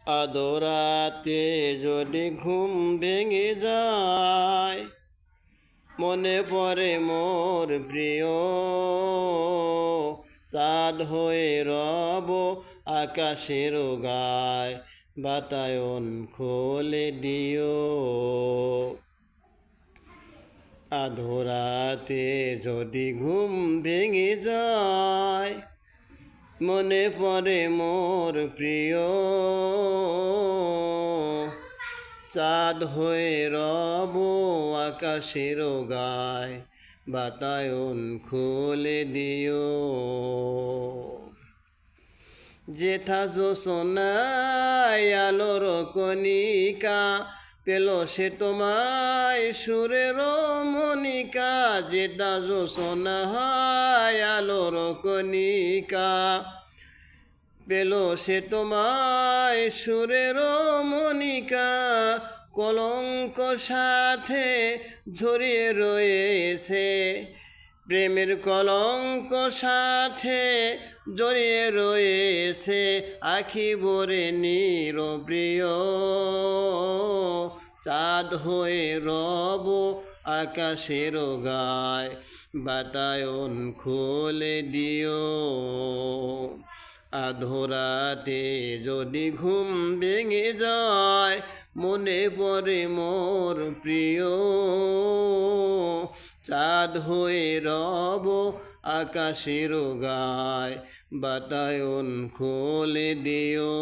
আদরাতে যদি ঘুম ভেঙে যায়, মনে পড়ে মোর প্রিয়, চাঁদ হয়ে রব আকাশের গায়, বাতায়ন খোলে দিও। আধরাতে যদি ঘুম ভেঙে যায়, মনে পড়ে মোর প্রিয়, চাঁদ হয়ে রব আকাশের গায়, বাতায়ন খুলে দিও। যেথা জোছনায় আলোর কণিকা, পেল সে তোমায় সুরের মনিকা। যেথা জোছনায় আলোর কণিকা, পেল সে তোমায় সুরের মনিকা। কলঙ্ক সাথে ঝরিয়ে রয়েছে, প্রেমের কলঙ্ক সাথে জড়িয়ে রয়েছে, আখি ভরে নিরপ্রিয়, চাঁদ হয়ে রব আকাশের গায়, বাতায়ন খুলে দিও। আধরাতে যদি ঘুম ভেঙে যায়, মনে পড়ে মোর প্রিয়, চাঁদ হয়ে রব আকাশের গায়, বাতায়ন খুলে দিও।